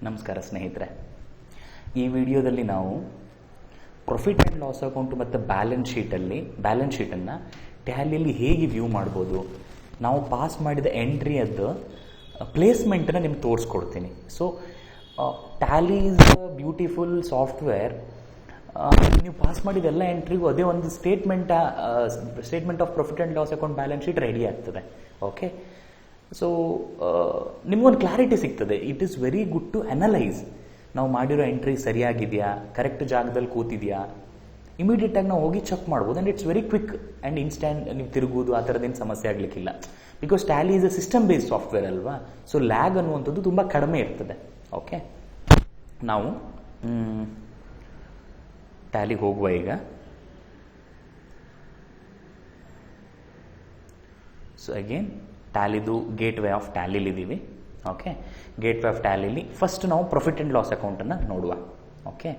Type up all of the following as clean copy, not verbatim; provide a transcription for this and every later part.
ನಮಸ್ಕಾರ ಸ್ನೇಹಿತರೆ, ಈ ವಿಡಿಯೋದಲ್ಲಿ ನಾವು ಪ್ರಾಫಿಟ್ ಆ್ಯಂಡ್ ಲಾಸ್ ಅಕೌಂಟ್ ಮತ್ತು ಬ್ಯಾಲೆನ್ಸ್ ಶೀಟನ್ನು ಟ್ಯಾಲಿಯಲ್ಲಿ ಹೇಗೆ ವ್ಯೂ ಮಾಡ್ಬೋದು, ನಾವು ಪಾಸ್ ಮಾಡಿದ ಎಂಟ್ರಿಯದ್ದು ಪ್ಲೇಸ್ಮೆಂಟನ್ನು ನಿಮ್ಗೆ ತೋರಿಸ್ಕೊಡ್ತೀನಿ. So tally is a beautiful software. ನೀವು ಪಾಸ್ ಮಾಡಿದ ಎಲ್ಲ ಎಂಟ್ರಿಗೂ ಅದೇ ಒಂದು statement of profit and loss account balance sheet ready ಆಗ್ತದೆ. ಓಕೆ, ಸೊ ನಿಮಗೊಂದು ಕ್ಲಾರಿಟಿ ಸಿಗ್ತದೆ. It is very good to analyse. ನಾವು ಮಾಡಿರೋ ಎಂಟ್ರಿ ಸರಿಯಾಗಿದೆಯಾ, ಕರೆಕ್ಟ್ ಜಾಗದಲ್ಲಿ ಕೂತಿದೆಯಾ, ಇಮಿಡಿಯೇಟಾಗಿ ನಾವು ಹೋಗಿ ಚೆಕ್ ಮಾಡ್ಬೋದು. And it's very quick and instant. ನೀವು ತಿರುಗೋದು ಆ ಥರದ್ದೇನು ಸಮಸ್ಯೆ ಆಗಲಿಕ್ಕಿಲ್ಲ. Because Tally is a system based software ಅಲ್ವಾ. ಸೊ ಲ್ಯಾಗ್ ಅನ್ನುವಂಥದ್ದು ತುಂಬ ಕಡಿಮೆ ಇರ್ತದೆ. ಓಕೆ, ನಾವು ಟ್ಯಾಲಿಗೆ ಹೋಗುವ. ಈಗ ಸೊ ಅಗೇನ್ ಟ್ಯಾಲಿದು ಗೇಟ್ ವೇ ಆಫ್ ಟ್ಯಾಲಿಲಿದ್ದೀವಿ. ಓಕೆ, ಗೇಟ್ ವೇ ಆಫ್ ಟ್ಯಾಲಿಲಿ ಫಸ್ಟ್ ನಾವು ಪ್ರಾಫಿಟ್ ಆ್ಯಂಡ್ ಲಾಸ್ ಅಕೌಂಟನ್ನು ನೋಡುವ. ಓಕೆ,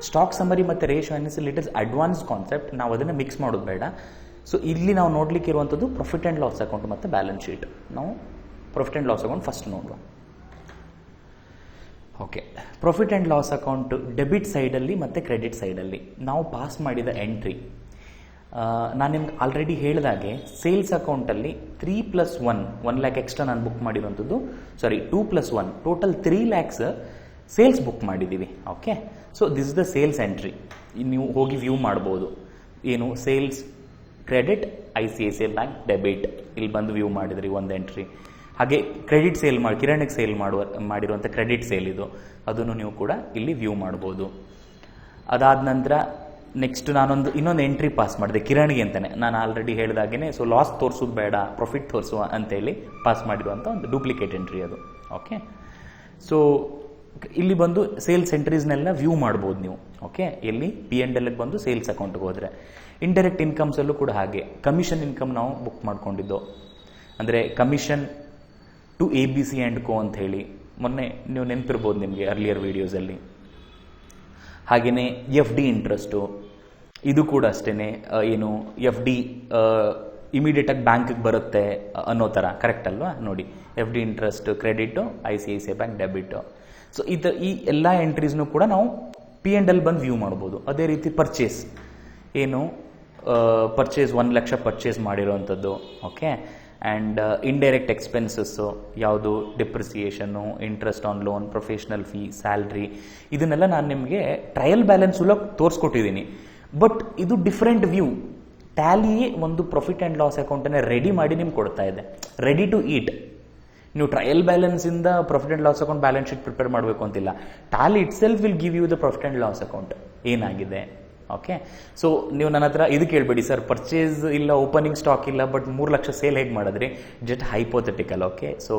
ಸ್ಟಾಕ್ ಸಮರಿ ಮತ್ತು ratio analysis it is advance concept. ನಾವು ಅದನ್ನು ಮಿಕ್ಸ್ ಮಾಡೋದು ಬೇಡ. ಸೊ ಇಲ್ಲಿ ನಾವು ನೋಡಲಿಕ್ಕೆ ಇರುವಂಥದ್ದು ಪ್ರಾಫಿಟ್ ಆ್ಯಂಡ್ ಲಾಸ್ ಅಕೌಂಟ್ ಮತ್ತು ಬ್ಯಾಲೆನ್ಸ್ ಶೀಟ್. ನಾವು profit and loss account first ನೋಡುವ. Okay, profit and loss account debit ಸೈಡಲ್ಲಿ ಮತ್ತು ಕ್ರೆಡಿಟ್ ಸೈಡಲ್ಲಿ ನಾವು ಪಾಸ್ ಮಾಡಿದ ಎಂಟ್ರಿ. ನಾನು ನಿಮ್ಗೆ ಆಲ್ರೆಡಿ ಹೇಳಿದಾಗೆ ಸೇಲ್ಸ್ ಅಕೌಂಟಲ್ಲಿ 3+1 1 ಲ್ಯಾಕ್ ಎಕ್ಸ್ಟ್ರಾ ನಾನು ಬುಕ್ ಮಾಡಿರೋಂಥದ್ದು. 2+1 ಟೋಟಲ್ 3 ಲ್ಯಾಕ್ಸ್ ಸೇಲ್ಸ್ ಬುಕ್ ಮಾಡಿದ್ದೀವಿ. Okay, so this is the sales entry. ನೀವು ಹೋಗಿ ವ್ಯೂ ಮಾಡ್ಬೋದು. ಏನು sales credit ICICI bank debit, ಇಲ್ಲಿ ಬಂದು ವ್ಯೂ ಮಾಡಿದ್ರಿ ಒಂದು ಎಂಟ್ರಿ. ಹಾಗೆ ಕ್ರೆಡಿಟ್ ಸೇಲ್ ಕಿರಣಿಗೆ ಸೇಲ್ ಮಾಡಿರುವಂಥ ಕ್ರೆಡಿಟ್ ಸೇಲ್ ಇದು, ಅದನ್ನು ನೀವು ಕೂಡ ಇಲ್ಲಿ ವ್ಯೂ ಮಾಡ್ಬೋದು. ಅದಾದ ನಂತರ ನೆಕ್ಸ್ಟ್ ಇನ್ನೊಂದು ಎಂಟ್ರಿ ಪಾಸ್ ಮಾಡಿದೆ ಕಿರಣಿಗೆ ಅಂತಲೇ. ನಾನು ಆಲ್ರೆಡಿ ಹೇಳಿದಾಗೇ ಸೊ ಲಾಸ್ ತೋರಿಸೋದು ಬೇಡ, ಪ್ರಾಫಿಟ್ ತೋರಿಸುವ ಅಂತೇಳಿ ಪಾಸ್ ಮಾಡಿರುವಂಥ ಒಂದು ಡೂಪ್ಲಿಕೇಟ್ ಎಂಟ್ರಿ ಅದು. ಓಕೆ, ಸೊ ಇಲ್ಲಿ ಬಂದು ಸೇಲ್ಸ್ ಎಂಟ್ರೀಸ್ನೆಲ್ಲ ವ್ಯೂ ಮಾಡ್ಬೋದು ನೀವು. ಓಕೆ, ಎಲ್ಲಿ P&L ಬಂದು ಸೇಲ್ಸ್ ಅಕೌಂಟ್ಗೆ ಹೋದರೆ. ಇಂಡೈರೆಕ್ಟ್ ಇನ್ಕಮ್ಸಲ್ಲೂ ಕೂಡ ಹಾಗೆ ಕಮಿಷನ್ ಇನ್ಕಮ್ ನಾವು ಬುಕ್ ಮಾಡ್ಕೊಂಡಿದ್ದು. ಅಂದರೆ commission to ABC and co ಅಂತ ಹೇಳಿ ಮೊನ್ನೆ ನೀವು ನೆನಪಿರ್ಬೋದು ನಿಮಗೆ ಅರ್ಲಿಯರ್ ವೀಡಿಯೋಸಲ್ಲಿ. ಹಾಗೆಯೇ FD ಇಂಟ್ರೆಸ್ಟು, ಇದು ಕೂಡ ಅಷ್ಟೇ. ಏನು FD ಇಮಿಡಿಯೇಟಾಗಿ ಬ್ಯಾಂಕಿಗೆ ಬರುತ್ತೆ ಅನ್ನೋ ಥರ, ಕರೆಕ್ಟ್ ಅಲ್ವಾ? ನೋಡಿ, FD interest credit, ICICI bank debit. So ಈ ಎಲ್ಲ ಎಂಟ್ರೀಸ್ನೂ ಕೂಡ ನಾವು P&L ಬಂದು ವ್ಯೂ ಮಾಡ್ಬೋದು. ಅದೇ ರೀತಿ ಪರ್ಚೇಸ್, ಏನು ಪರ್ಚೇಸ್ 1 ಲಕ್ಷ ಪರ್ಚೇಸ್ ಮಾಡಿರೋವಂಥದ್ದು. ಓಕೆ, ಆ್ಯಂಡ್ ಇಂಡೈರೆಕ್ಟ್ ಎಕ್ಸ್ಪೆನ್ಸಸ್ಸು ಯಾವುದು, depreciation, interest on loan, professional fee, salary, ಇದನ್ನೆಲ್ಲ ನಾನು ನಿಮಗೆ ಟ್ರಯಲ್ ಬ್ಯಾಲೆನ್ಸ್ ಉಲ್ಲ ತೋರಿಸ್ಕೊಟ್ಟಿದ್ದೀನಿ. ಬಟ್ ಇದು ಡಿಫ್ರೆಂಟ್ ವ್ಯೂ. ಟ್ಯಾಲಿಯೇ ಒಂದು ಪ್ರಾಫಿಟ್ ಆ್ಯಂಡ್ ಲಾಸ್ ಅಕೌಂಟನ್ನು ರೆಡಿ ಮಾಡಿ ನಿಮ್ಗೆ ಕೊಡ್ತಾ ಇದೆ, ರೆಡಿ ಟು ಈಟ್. ನೀವು ಟ್ರಯಲ್ ಬ್ಯಾಲೆನ್ಸಿಂದ profit and loss account balance sheet prepare ಮಾಡಬೇಕು ಅಂತಿಲ್ಲ. Tally itself will give you the profit and loss account ಏನಾಗಿದೆ. ಓಕೆ, ಸೊ ನೀವು ನನ್ನ ಹತ್ರ ಇದು ಕೇಳಬೇಡಿ, ಸರ್ ಪರ್ಚೇಸ್ ಇಲ್ಲ, ಓಪನಿಂಗ್ ಸ್ಟಾಕ್ ಇಲ್ಲ, ಬಟ್ 3 ಲಕ್ಷ ಸೇಲ್ ಹೇಗೆ ಮಾಡಿದ್ರಿ? Just hypothetical. ಓಕೆ, ಸೊ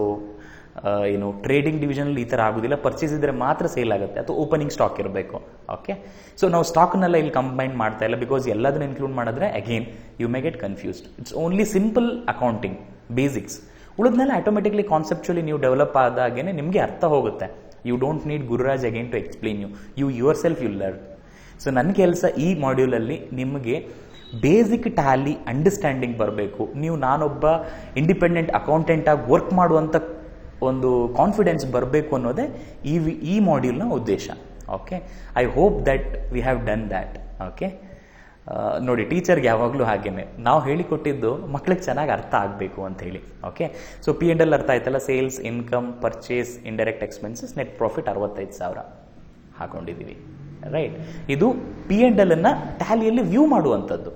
ಏನು ಟ್ರೇಡಿಂಗ್ ಡಿವಿಷನಲ್ಲಿ ಈ ಥರ ಆಗೋದಿಲ್ಲ. ಪರ್ಚೇಸ್ ಇದ್ದರೆ ಮಾತ್ರ ಸೇಲ್ ಆಗುತ್ತೆ, ಅಥವಾ ಓಪನಿಂಗ್ ಸ್ಟಾಕ್ ಇರಬೇಕು. ಓಕೆ, ಸೊ ನಾವು ಸ್ಟಾಕ್ನೆಲ್ಲ ಇಲ್ಲಿ ಕಂಬೈನ್ ಮಾಡ್ತಾ ಇಲ್ಲ, ಬಿಕಾಸ್ ಎಲ್ಲದನ್ನು ಇನ್ಕ್ಲೂಡ್ ಮಾಡಿದ್ರೆ again you may get confused. It's only simple accounting basics. ಉಳಿದ್ಮೇಲೆ ಆಟೋಮೆಟಿಕ್ಲಿ ಕಾನ್ಸೆಪ್ಚುಲಿ ನೀವು ಡೆವಲಪ್ ಆದಾಗೇ ನಿಮಗೆ ಅರ್ಥ ಹೋಗುತ್ತೆ. You don't need Gururaj again to explain you yourself you learn. So ನನ್ನ ಕೆಲಸ ಈ ಮಾಡ್ಯೂಲಲ್ಲಿ ನಿಮಗೆ ಬೇಸಿಕ್ ಟ್ಯಾಲಿ ಅಂಡರ್ಸ್ಟ್ಯಾಂಡಿಂಗ್ ಬರಬೇಕು. ನಾನೊಬ್ಬ ಇಂಡಿಪೆಂಡೆಂಟ್ ಅಕೌಂಟೆಂಟಾಗಿ ವರ್ಕ್ ಮಾಡುವಂಥ ಒಂದು ಕಾನ್ಫಿಡೆನ್ಸ್ ಬರಬೇಕು ಅನ್ನೋದೇ ಈ ಮಾಡ್ಯೂಲ್ನ ಉದ್ದೇಶ. Okay, I hope that V have done that. Okay, ನೋಡಿ, ಟೀಚರ್ಗೆ ಯಾವಾಗಲೂ ಹಾಗೇನೆ ನಾವು ಹೇಳಿಕೊಟ್ಟಿದ್ದು ಮಕ್ಳಿಗೆ ಚೆನ್ನಾಗಿ ಅರ್ಥ ಆಗಬೇಕು ಅಂತ ಹೇಳಿ. ಓಕೆ, ಸೊ P&L ಅರ್ಥ ಆಯ್ತಲ್ಲ, sales, income, purchase, indirect expenses, net profit 65,000 ಹಾಕೊಂಡಿದ್ದೀವಿ. ರೈಟ್, ಇದು P&L ಅನ್ನು ಟ್ಯಾಲಿಯಲ್ಲಿ ವ್ಯೂ ಮಾಡುವಂಥದ್ದು.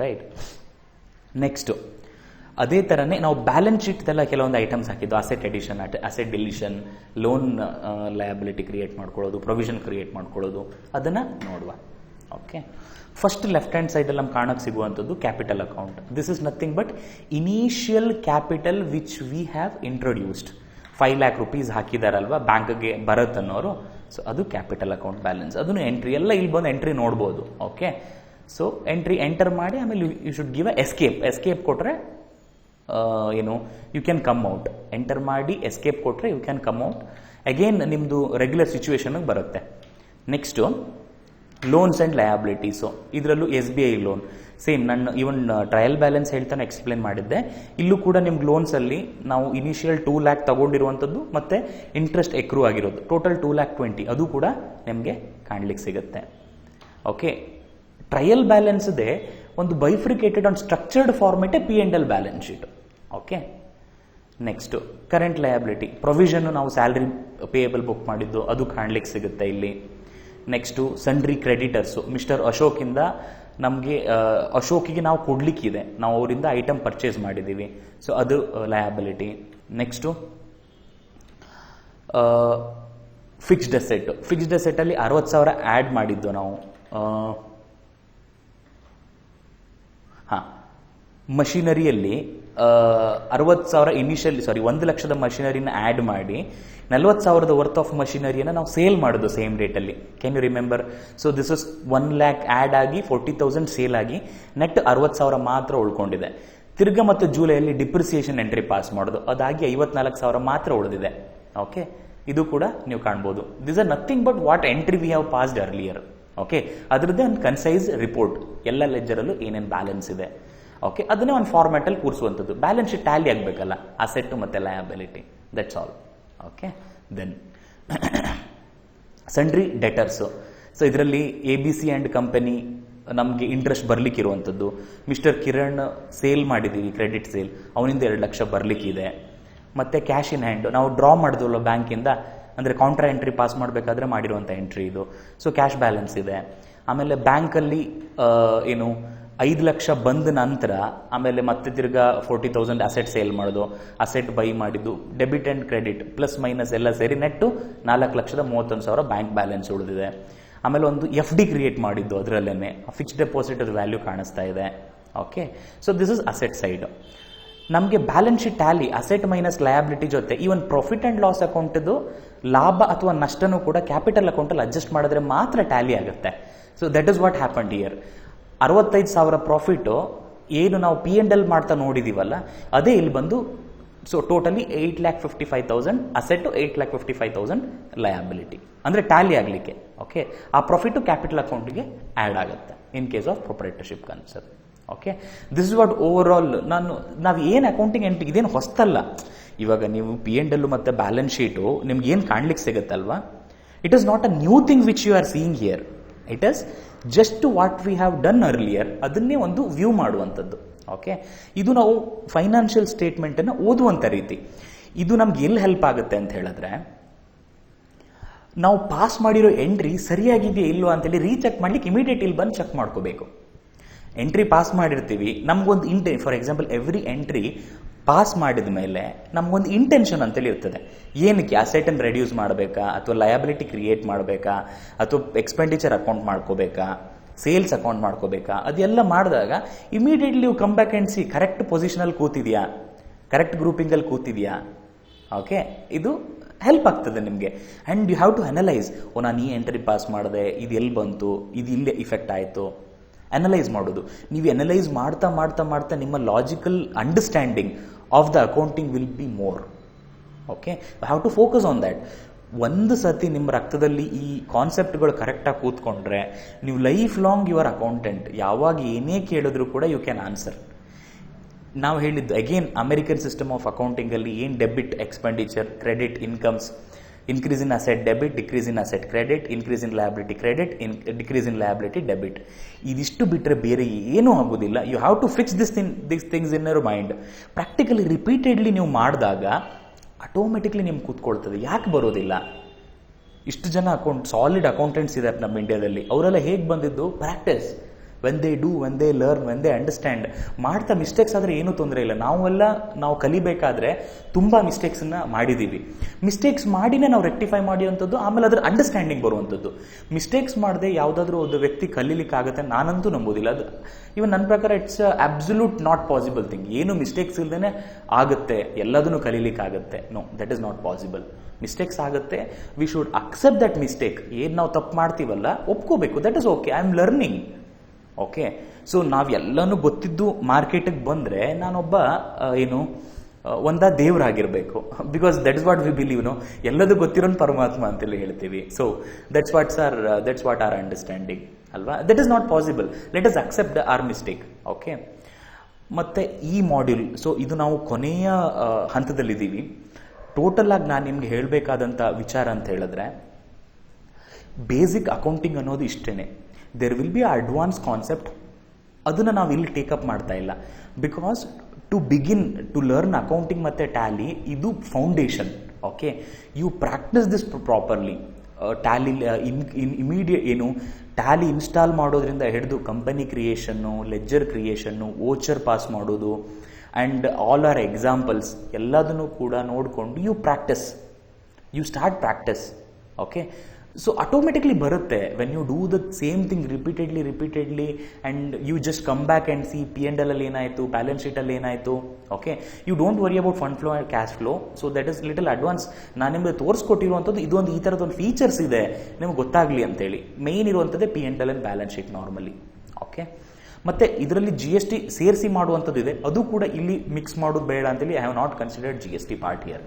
ರೈಟ್, ನೆಕ್ಸ್ಟು ಅದೇ ಥರನೇ ನಾವು ಬ್ಯಾಲೆನ್ಸ್ ಶೀಟ್ದೆಲ್ಲ ಕೆಲವೊಂದು ಐಟಮ್ಸ್ ಹಾಕಿದ್ದು. Asset addition, asset deletion, loan liability create ಮಾಡ್ಕೊಳ್ಳೋದು, ಪ್ರೊವಿಷನ್ ಕ್ರಿಯೇಟ್ ಮಾಡ್ಕೊಳ್ಳೋದು, ಅದನ್ನು ನೋಡುವ. ಓಕೆ, ಫಸ್ಟ್ ಲೆಫ್ಟ್ ಹ್ಯಾಂಡ್ ಸೈಡಲ್ಲಿ ನಮ್ಗೆ ಕಾಣಕ್ಕೆ ಸಿಗುವಂಥದ್ದು capital account. This is nothing but initial capital which we have introduced. 5 lakh rupees ಹಾಕಿದಾರಲ್ವಾ ಬ್ಯಾಂಕ್ಗೆ ಬರುತ್ತನ್ನೋರು, ಸೊ ಅದು ಕ್ಯಾಪಿಟಲ್ ಅಕೌಂಟ್ ಬ್ಯಾಲೆನ್ಸ್. ಅದನ್ನು ಎಂಟ್ರಿ ಎಲ್ಲ ಇಲ್ಲಿ ಬಂದು ಎಂಟ್ರಿ ನೋಡ್ಬೋದು. ಓಕೆ, ಸೊ ಎಂಟ್ರಿ ಎಂಟರ್ ಮಾಡಿ ಆಮೇಲೆ ಯು ಶುಡ್ ಗಿವ್ ಎಸ್ಕೇಪ್ ಕೊಟ್ಟರೆ ಏನು you can come out. Enter ಮಾಡಿ ಎಸ್ಕೇಪ್ ಕೊಟ್ಟರೆ you can come out. Again ನಿಮ್ಮದು ರೆಗ್ಯುಲರ್ ಸಿಚುವೇಶನ್ಗೆ ಬರುತ್ತೆ. ನೆಕ್ಸ್ಟು ಲೋನ್ಸ್ ಆ್ಯಂಡ್ ಲಯಬಿಲಿಟೀಸು, ಇದರಲ್ಲೂ SBI ಲೋನ್. ಸೇಮ್ ನಾನು ಈವನ್ ಟ್ರಯಲ್ ಬ್ಯಾಲೆನ್ಸ್ ಹೇಳ್ತಾನೆ ಎಕ್ಸ್ಪ್ಲೇನ್ ಮಾಡಿದ್ದೆ. ಇಲ್ಲೂ ಕೂಡ ನಿಮ್ಗೆ ಲೋನ್ಸಲ್ಲಿ ನಾವು ಇನಿಷಿಯಲ್ 2 ಲ್ಯಾಕ್ ತಗೊಂಡಿರುವಂಥದ್ದು ಮತ್ತು ಇಂಟ್ರೆಸ್ಟ್ ಎಕ್ರೂ ಆಗಿರೋದು ಟೋಟಲ್ 2,20,000 ಅದು ಕೂಡ ನಿಮಗೆ ಕಾಣ್ಲಿಕ್ಕೆ ಸಿಗುತ್ತೆ. ಓಕೆ, ಟ್ರಯಲ್ ಬ್ಯಾಲೆನ್ಸ್ದೇ ಒಂದು ಬೈಫ್ರಿಕೇಟೆಡ್ ಆನ್ ಸ್ಟ್ರಕ್ಚರ್ಡ್ ಫಾರ್ಮೆಟೇ P&L balance sheet. Okay, next current liability provision ನಾವು ಸ್ಯಾಲ್ರಿ ಪೇಯಬಲ್ ಬುಕ್ ಮಾಡಿದ್ದು ಅದು ಕಾಣ್ಲಿಕ್ಕೆ ಸಿಗುತ್ತೆ ಇಲ್ಲಿ. ನೆಕ್ಸ್ಟು ಸನ್ರಿ ಕ್ರೆಡಿಟರ್ಸು ಮಿಸ್ಟರ್ ಅಶೋಕಿಂದ ನಮಗೆ ಅಶೋಕಿಗೆ ನಾವು ಕೊಡ್ಲಿಕ್ಕಿದೆ, ನಾವು ಅವರಿಂದ ಐಟಮ್ ಪರ್ಚೇಸ್ ಮಾಡಿದ್ದೀವಿ, ಸೊ ಅದು ಲಯಬಿಲಿಟಿ. ನೆಕ್ಸ್ಟು ಫಿಕ್ಸ್ಡ್ ಅಸೆಟ್ಟಲ್ಲಿ 60,000 ಆ್ಯಡ್ ಮಾಡಿದ್ದು ನಾವು. ಹಾಂ, ಮಷಿನರಿಯಲ್ಲಿ 60,000 ಇನಿಷಿಯಲಿ 1 ಲಕ್ಷದ ಮಷಿನರಿನ ಆ್ಯಡ್ ಮಾಡಿ 40,000 ವರ್ತ್ ಆಫ್ ಮಷಿನರಿಯನ್ನು ನಾವು ಸೇಲ್ ಮಾಡೋದು ಸೇಮ್ ರೇಟಲ್ಲಿ. Can you remember? So this is 1 lakh add ಆಗಿ 40,000 ಸೇಲ್ ಆಗಿ ನೆಟ್ 60,000 ಮಾತ್ರ ಉಳ್ಕೊಂಡಿದೆ. ತಿರ್ಗಾ ಮತ್ತು ಜೂಲೈಯಲ್ಲಿ ಡಿಪ್ರಿಸಿಯೇಷನ್ ಎಂಟ್ರಿ ಪಾಸ್ ಮಾಡೋದು, ಅದಾಗಿ 54,000 ಮಾತ್ರ ಉಳಿದಿದೆ. ಓಕೆ, ಇದು ಕೂಡ ನೀವು ಕಾಣ್ಬೋದು. This are nothing but what entry we have passed earlier. Okay, ಅದರದ್ದೇ ಒಂದು ಕನ್ಸೈಸ್ ರಿಪೋರ್ಟ್ ಎಲ್ಲ ಲೆಜ್ಜರಲ್ಲೂ ಏನೇನು ಬ್ಯಾಲೆನ್ಸ್ ಇದೆ. ಓಕೆ, ಅದನ್ನೇ ಒಂದು ಫಾರ್ಮ್ಯಾಟಲ್ಲಿ ಕೂರಿಸುವಂಥದ್ದು. ಬ್ಯಾಲೆನ್ಸ್ ಶೀಟ್ ಟ್ಯಾಲಿ ಆಗಬೇಕಲ್ಲ, ಅಸೆಟ್ ಮತ್ತು liability, that's all. Okay, then sundry debtors. So ಇದರಲ್ಲಿ ABC ಆ್ಯಂಡ್ ಕಂಪನಿ ನಮಗೆ ಇಂಟ್ರೆಸ್ಟ್ ಬರಲಿಕ್ಕಿರುವಂಥದ್ದು. ಮಿಸ್ಟರ್ ಕಿರಣ್ ಸೇಲ್ ಮಾಡಿದ್ದೀವಿ, ಕ್ರೆಡಿಟ್ ಸೇಲ್, ಅವನಿಂದ 2 ಲಕ್ಷ ಬರಲಿಕ್ಕಿದೆ. ಮತ್ತು ಕ್ಯಾಶ್ ಇನ್ ಹ್ಯಾಂಡ್ ನಾವು ಡ್ರಾ ಮಾಡಿದ್ವಲ್ಲ ಬ್ಯಾಂಕಿಂದ, ಅಂದರೆ ಕೌಂಟ್ರಾ ಎಂಟ್ರಿ ಪಾಸ್ ಮಾಡಬೇಕಾದ್ರೆ ಮಾಡಿರುವಂಥ ಎಂಟ್ರಿ ಇದು. ಸೊ ಕ್ಯಾಶ್ ಬ್ಯಾಲೆನ್ಸ್ ಇದೆ. ಆಮೇಲೆ ಬ್ಯಾಂಕಲ್ಲಿ 5 ಲಕ್ಷ ಬಂದ ನಂತರ ಆಮೇಲೆ ಮತ್ತೆ ತಿರ್ಗಾ 40,000 ಅಸೆಟ್ ಸೇಲ್ ಮಾಡೋದು, ಅಸೆಟ್ ಬೈ ಮಾಡಿದ್ದು, debit and credit plus minus ಎಲ್ಲ ಸೇರಿ ನೆಟ್ಟು 4,31,000 ಬ್ಯಾಂಕ್ ಬ್ಯಾಲೆನ್ಸ್ ಉಳಿದಿದೆ. ಆಮೇಲೆ ಒಂದು FD ಕ್ರಿಯೇಟ್ ಮಾಡಿದ್ದು, ಅದರಲ್ಲೇ ಫಿಕ್ಸ್ಡ್ ಡೆಪಾಸಿಟ್ ವ್ಯಾಲ್ಯೂ ಕಾಣಿಸ್ತಾ ಇದೆ. Okay, so this is asset side. ನಮಗೆ balance sheet tally asset minus liability ಜೊತೆ ಈವನ್ ಪ್ರಾಫಿಟ್ ಆ್ಯಂಡ್ ಲಾಸ್ ಅಕೌಂಟದು ಲಾಭ ಅಥವಾ ನಷ್ಟನೂ ಕೂಡ ಕ್ಯಾಪಿಟಲ್ ಅಕೌಂಟಲ್ಲಿ ಅಡ್ಜಸ್ಟ್ ಮಾಡಿದ್ರೆ ಮಾತ್ರ ಟ್ಯಾಲಿ ಆಗುತ್ತೆ. So that is what happened here. 65,000 profit ಏನು ನಾವು P&L ಮಾಡ್ತಾ ನೋಡಿದೀವಲ್ಲ, ಅದೇ ಇಲ್ಲಿ ಬಂದು ಸೊ ಟೋಟಲಿ 8,55,000 ಅಸೆಟ್ಟು, 8,55,000 ಲಯಬಿಲಿಟಿ, ಅಂದರೆ ಟ್ಯಾಲಿ ಆಗಲಿಕ್ಕೆ. ಓಕೆ, ಆ ಪ್ರಾಫಿಟು ಕ್ಯಾಪಿಟಲ್ ಅಕೌಂಟಿಗೆ ಆ್ಯಡ್ ಆಗುತ್ತೆ in case of proprietorship concern. Okay, this is what over all ನಾವು ಏನು ಅಕೌಂಟಿಂಗ್ ಎಂಟ್ರಿ ಇದೇನು ಹೊಸ್ತಲ್ಲ. ಇವಾಗ ನೀವು P&L ಮತ್ತು ಬ್ಯಾಲೆನ್ಸ್ ಶೀಟು ನಿಮ್ಗೆ ಏನು ಕಾಣ್ಲಿಕ್ಕೆ ಸಿಗುತ್ತಲ್ವಾ, it is not a new thing which you are seeing here. It is just what we have done earlier, ಅದನ್ನೇ ಒಂದು ವ್ಯೂ ಮಾಡುವಂಥದ್ದು. ಓಕೆ, ಇದು ನಾವು ಫೈನಾನ್ಷಿಯಲ್ ಸ್ಟೇಟ್ಮೆಂಟನ್ನು ಓದುವಂಥ ರೀತಿ. ಇದು ನಮ್ಗೆ ಎಲ್ಲಿ ಹೆಲ್ಪ್ ಆಗುತ್ತೆ ಅಂತ ಹೇಳಿದ್ರೆ, ನಾವು ಪಾಸ್ ಮಾಡಿರೋ ಎಂಟ್ರಿ ಸರಿಯಾಗಿದೆಯಾ ಇಲ್ವಾ ಅಂತೇಳಿ ರೀಚೆಕ್ ಮಾಡ್ಲಿಕ್ಕೆ ಇಮಿಡಿಯೇಟ್ ಇಲ್ಲಿ ಬಂದು ಚೆಕ್ ಮಾಡ್ಕೋಬೇಕು. ಎಂಟ್ರಿ ಪಾಸ್ ಮಾಡಿರ್ತೀವಿ, ನಮಗೊಂದು for example every entry pass ಮಾಡಿದ ಮೇಲೆ ನಮಗೊಂದು ಇಂಟೆನ್ಷನ್ ಅಂತೇಳಿ ಇರ್ತದೆ. ಏನಕ್ಕೆ ಅಸೆಟನ್ನು ರೆಡ್ಯೂಸ್ ಮಾಡಬೇಕಾ, ಅಥವಾ ಲಯಬಿಲಿಟಿ ಕ್ರಿಯೇಟ್ ಮಾಡಬೇಕಾ, ಅಥವಾ ಎಕ್ಸ್ಪೆಂಡಿಚರ್ ಅಕೌಂಟ್ ಮಾಡ್ಕೋಬೇಕಾ, ಸೇಲ್ಸ್ ಅಕೌಂಟ್ ಮಾಡ್ಕೋಬೇಕಾ, ಅದೆಲ್ಲ ಮಾಡಿದಾಗ ಇಮಿಡಿಯೇಟ್ಲಿ ನೀವು come back and see correct ಪೊಸಿಷನಲ್ಲಿ ಕೂತಿದೆಯಾ, ಕರೆಕ್ಟ್ ಗ್ರೂಪಿಂಗಲ್ಲಿ ಕೂತಿದೆಯಾ. ಓಕೆ, ಇದು ಹೆಲ್ಪ್ ಆಗ್ತದೆ ನಿಮಗೆ. And you have to analyse, ನಾನು ಈ ಎಂಟ್ರಿ ಪಾಸ್ ಮಾಡಿದೆ, ಇದು ಎಲ್ಲಿ ಬಂತು, ಇದು ಇಲ್ಲೇ ಇಫೆಕ್ಟ್ ಆಯಿತು, ಅನಲೈಸ್ ಮಾಡೋದು. ನೀವು ಅನಲೈಸ್ ಮಾಡ್ತಾ ಮಾಡ್ತಾ ಮಾಡ್ತಾ ನಿಮ್ಮ logical understanding of the accounting will be more. Okay, you have to focus on that. ಒಂದು ಸತಿ ನಿಮ್ಮ ರಕ್ತದಲ್ಲಿ ಈ ಕಾನ್ಸೆಪ್ಟ್ಗಳು ಕರೆಕ್ಟಾಗಿ ಕೂತ್ಕೊಂಡ್ರೆ ನೀವು ಲೈಫ್ ಲಾಂಗ್ ಯುವರ್ ಅಕೌಂಟೆಂಟ್. ಯಾವಾಗ ಏನೇ ಕೇಳಿದ್ರು ಕೂಡ ಯು ಕ್ಯಾನ್ ಆನ್ಸರ್. ನಾವು ಹೇಳಿದ್ದು ಅಗೇನ್ ಅಮೆರಿಕನ್ ಸಿಸ್ಟಮ್ ಆಫ್ ಅಕೌಂಟಿಂಗಲ್ಲಿ ಏನು debit expenditure, credit incomes, increase in asset debit, decrease in asset credit, increase in liability credit, decrease in liability debit. ಇದಿಷ್ಟು ಬಿಟ್ಟರೆ ಬೇರೆ ಏನೂ ಆಗೋದಿಲ್ಲ. You have to fix this things in your mind. Practically repeatedly ನೀವು ಮಾಡಿದಾಗ automatically ನಿಮ್ಗೆ ಕೂತ್ಕೊಳ್ತದೆ. ಯಾಕೆ ಬರೋದಿಲ್ಲ? ಇಷ್ಟು ಜನ ಸಾಲಿಡ್ ಅಕೌಂಟೆಂಟ್ಸ್ ಇದ್ದಾರೆ ನಮ್ಮ ಇಂಡಿಯಾದಲ್ಲಿ. ಅವರೆಲ್ಲ ಹೇಗೆ ಬಂದಿದ್ದು? Practice. When they do, when they learn, when they understand. ಮಾಡ್ತಾ ಮಿಸ್ಟೇಕ್ಸ್ ಆದರೆ ಏನೂ ತೊಂದರೆ ಇಲ್ಲ. ನಾವು ಕಲಿಬೇಕಾದ್ರೆ ತುಂಬ ಮಿಸ್ಟೇಕ್ಸನ್ನು ಮಾಡಿದ್ದೀವಿ. ಮಿಸ್ಟೇಕ್ಸ್ ಮಾಡಿನೇ ನಾವು ರೆಕ್ಟಿಫೈ ಮಾಡುವಂಥದ್ದು, ಆಮೇಲೆ ಅದರ ಅಂಡರ್ಸ್ಟ್ಯಾಂಡಿಂಗ್ ಬರುವಂಥದ್ದು. ಮಿಸ್ಟೇಕ್ಸ್ ಮಾಡದೆ ಯಾವುದಾದ್ರೂ ಒಂದು ವ್ಯಕ್ತಿ ಕಲೀಲಿಕ್ಕಾಗತ್ತೆ ನಾನಂತೂ ನಂಬೋದಿಲ್ಲ. ಅದು ಇವನ್ ನನ್ನ ಪ್ರಕಾರ it's absolute not possible thing. ಏನು ಮಿಸ್ಟೇಕ್ಸ್ ಇಲ್ಲದೇ ಆಗುತ್ತೆ, ಎಲ್ಲದನ್ನು ಕಲೀಲಿಕ್ಕಾಗತ್ತೆ? No, that is not possible. Mistakes ಆಗುತ್ತೆ. We should accept that mistake. ಏನು ನಾವು ತಪ್ಪು ಮಾಡ್ತೀವಲ್ಲ ಒಪ್ಕೋಬೇಕು. That is okay, I am learning. Okay, so ನಾವೆಲ್ಲನೂ ಗೊತ್ತಿದ್ದು ಮಾರ್ಕೆಟಿಗೆ ಬಂದರೆ ನಾನೊಬ್ಬ ಒಂದ ದೇವರಾಗಿರಬೇಕು. Because that is what we believe. ಎಲ್ಲದೂ ಗೊತ್ತಿರೋನು ಪರಮಾತ್ಮ ಅಂತೇಳಿ ಹೇಳ್ತೀವಿ. So that's what are understanding. ಅಲ್ವಾ? That is not possible. Let us accept our mistake. Okay, ಮತ್ತು ಈ ಮಾಡ್ಯೂಲ್, ಸೊ ಇದು ನಾವು ಕೊನೆಯ ಹಂತದಲ್ಲಿದ್ದೀವಿ. ಟೋಟಲ್ ಆಗಿ ನಾನು ನಿಮ್ಗೆ ಹೇಳಬೇಕಾದಂಥ ವಿಚಾರ ಅಂತ ಹೇಳಿದ್ರೆ, ಬೇಸಿಕ್ ಅಕೌಂಟಿಂಗ್ ಅನ್ನೋದು ಇಷ್ಟೇ. There will be advance concept, ಅದನ್ನು ನಾವು ಇಲ್ಲಿ ಟೇಕಪ್ ಮಾಡ್ತಾ ಇಲ್ಲ. Because to begin to learn accounting ಮತ್ತು ಟ್ಯಾಲಿ, ಇದು foundation. Okay, you practice this properly. Tally immediate ಏನು ಟ್ಯಾಲಿ ಇನ್ಸ್ಟಾಲ್ ಮಾಡೋದ್ರಿಂದ ಹಿಡಿದು company creation, ledger creation, voucher pass ಮಾಡೋದು, ಆ್ಯಂಡ್ ಆಲ್ ಆರ್ ಎಕ್ಸಾಂಪಲ್ಸ್ ಎಲ್ಲದನ್ನು ಕೂಡ ನೋಡಿಕೊಂಡು you practice, you start practice. Okay, so automatically ಬರುತ್ತೆ. When you do the same thing repeatedly and you just come back and see P&L ಅಲ್ಲಿ ಏನಾಯಿತು, balance ಶೀಟಲ್ಲಿ ಏನಾಯಿತು. Okay, you don't worry about fund flow and cash flow. So that is little advance. ನಾನು ನಿಮಗೆ ತೋರಿಸ್ಕೊಟ್ಟಿರುವಂಥದ್ದು ಇದೊಂದು, ಈ ಥರದೊಂದು features ಇದೆ ನಿಮ್ಗೆ ಗೊತ್ತಾಗಲಿ ಅಂತೇಳಿ. ಮೇಯ್ನ್ ಇರುವಂಥದ್ದೇ P&L and balance sheet normally. Okay, ಮತ್ತು ಇದರಲ್ಲಿ GST ಸೇರಿಸಿ ಮಾಡುವಂಥದ್ದು ಇದೆ, ಅದು ಕೂಡ ಇಲ್ಲಿ ಮಿಕ್ಸ್ ಮಾಡೋದು ಬೇಡ ಅಂತೇಳಿ I have not considered GST part here.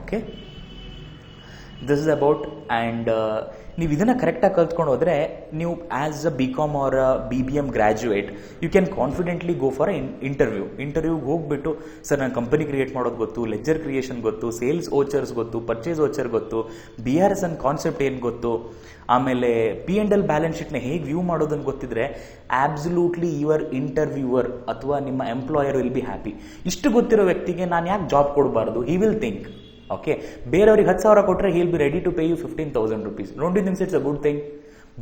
Okay, this is about. And ನೀವು ಇದನ್ನು ಕರೆಕ್ಟಾಗಿ ಕಲ್ತ್ಕೊಂಡು ಹೋದರೆ, ನೀವು as a BCom or BBM graduate you can confidently go for ಇಂಟರ್ವ್ಯೂಗೆ ಹೋಗ್ಬಿಟ್ಟು, ಸರ್ ನಾನು ಕಂಪನಿ ಕ್ರಿಯೇಟ್ ಮಾಡೋದು ಗೊತ್ತು, ಲೆಜ್ಜರ್ ಕ್ರಿಯೇಷನ್ ಗೊತ್ತು, ಸೇಲ್ಸ್ ಓಚರ್ಸ್ ಗೊತ್ತು, ಪರ್ಚೇಸ್ ಓಚರ್ ಗೊತ್ತು, BRS ಅನ್ ಕಾನ್ಸೆಪ್ಟ್ ಏನು ಗೊತ್ತು, ಆಮೇಲೆ P&L ಬ್ಯಾಲೆನ್ಸ್ ಶೀಟ್ನ ಹೇಗೆ ವ್ಯೂ ಮಾಡೋದನ್ನು ಗೊತ್ತಿದ್ರೆ, ಆಬ್ಸಲ್ಯೂಟ್ಲಿ ಯುವರ್ ಇಂಟರ್ವ್ಯೂವರ್ ಅಥವಾ ನಿಮ್ಮ ಎಂಪ್ಲಾಯರ್ ವಿಲ್ ಬಿ ಹ್ಯಾಪಿ. ಇಷ್ಟು ಗೊತ್ತಿರೋ ವ್ಯಕ್ತಿಗೆ ನಾನು ಯಾಕೆ ಜಾಬ್ ಕೊಡಬಾರ್ದು, ಹಿ ವಿಲ್ ಥಿಂಕ್. ಓಕೆ, ಬೇರೆಯವ್ರಿಗೆ 10,000 ಕೊಟ್ಟರೆ he'll be ready to pay you 15,000 rupees. Don't you think it's a good thing?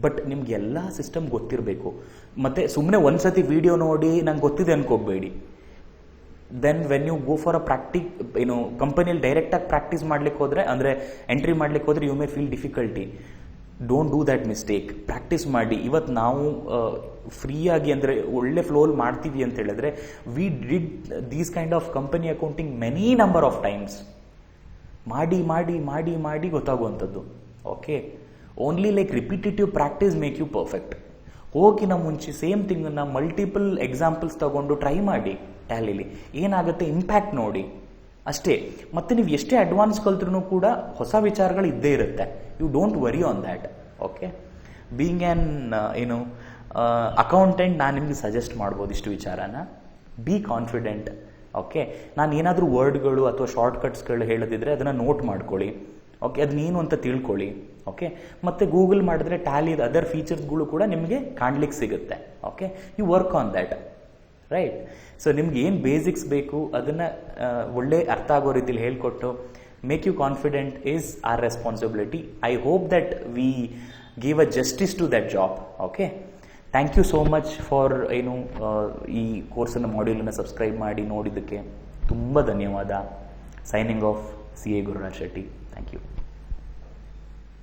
But ನಿಮ್ಗೆ ಎಲ್ಲ ಸಿಸ್ಟಮ್ ಗೊತ್ತಿರಬೇಕು. ಮತ್ತು ಸುಮ್ಮನೆ ಒಂದ್ಸತಿ ವಿಡಿಯೋ ನೋಡಿ ನಂಗೆ ಗೊತ್ತಿದೆ ಅನ್ಕೋಬೇಡಿ. Then when you go for a ಕಂಪನಿಯಲ್ಲಿ ಡೈರೆಕ್ಟಾಗಿ ಪ್ರಾಕ್ಟೀಸ್ ಮಾಡ್ಲಿಕ್ಕೆ ಹೋದರೆ, ಅಂದರೆ ಎಂಟ್ರಿ ಮಾಡ್ಲಿಕ್ಕೆ ಹೋದರೆ, you may feel difficulty. Don't do that mistake. Practice ಮಾಡಿ. ಇವತ್ತು ನಾವು ಫ್ರೀಯಾಗಿ, ಅಂದರೆ ಒಳ್ಳೆ ಫ್ಲೋಲ್ ಮಾಡ್ತೀವಿ ಅಂತ ಹೇಳಿದ್ರೆ, we did these kind of company accounting many number of times. ಮಾಡಿ ಗೊತ್ತಾಗುವಂಥದ್ದು. Okay, only like repetitive practice make you perfect. ಹೋಗಿನ ಮುಂಚೆ ಸೇಮ್ ಥಿಂಗನ್ನು ಮಲ್ಟಿಪಲ್ ಎಕ್ಸಾಂಪಲ್ಸ್ ತಗೊಂಡು ಟ್ರೈ ಮಾಡಿ. ಟ್ಯಾಲಿಲಿ ಏನಾಗುತ್ತೆ ಇಂಪ್ಯಾಕ್ಟ್ ನೋಡಿ ಅಷ್ಟೇ. ಮತ್ತು ನೀವು ಎಷ್ಟೇ ಅಡ್ವಾನ್ಸ್ ಕಲ್ತ್ರೂ ಕೂಡ ಹೊಸ ವಿಚಾರಗಳು ಇದ್ದೇ ಇರುತ್ತೆ. You don't worry on that. Okay, being an accountant, ನಾನು ನಿಮಗೆ ಸಜೆಸ್ಟ್ ಮಾಡ್ಬೋದು ಇಷ್ಟು ವಿಚಾರನ. Be confident. ಓಕೆ, ನಾನು ಏನಾದರೂ ವರ್ಡ್ಗಳು ಅಥವಾ ಶಾರ್ಟ್ಕಟ್ಸ್ಗಳು ಹೇಳೋದಿದ್ರೆ ಅದನ್ನು ನೋಟ್ ಮಾಡ್ಕೊಳ್ಳಿ. ಓಕೆ, ಅದನ್ನೇನು ಅಂತ ತಿಳ್ಕೊಳ್ಳಿ. ಓಕೆ, ಮತ್ತು ಗೂಗಲ್ ಮಾಡಿದ್ರೆ ಟ್ಯಾಲಿದ ಅದರ್ ಫೀಚರ್ಸ್ಗಳು ಕೂಡ ನಿಮಗೆ ಕಾಣ್ಲಿಕ್ಕೆ ಸಿಗುತ್ತೆ. Okay, you work on that, right? So ನಿಮ್ಗೆ ಏನು ಬೇಸಿಕ್ಸ್ ಬೇಕು ಅದನ್ನು ಒಳ್ಳೆ ಅರ್ಥ ಆಗೋ ರೀತಿಲಿ ಹೇಳ್ಕೊಟ್ಟು make you confident is our responsibility. I hope that we give a justice to that job. Okay, thank you so much for ಈ ಕೋರ್ಸನ್ನು ಮಾಡ್ಯೂಲನ್ನು ಸಬ್ಸ್ಕ್ರೈಬ್ ಮಾಡಿ ನೋಡಿದ್ದಕ್ಕೆ ತುಂಬ ಧನ್ಯವಾದ. Signing off CA Gururaj Shetty. Thank you.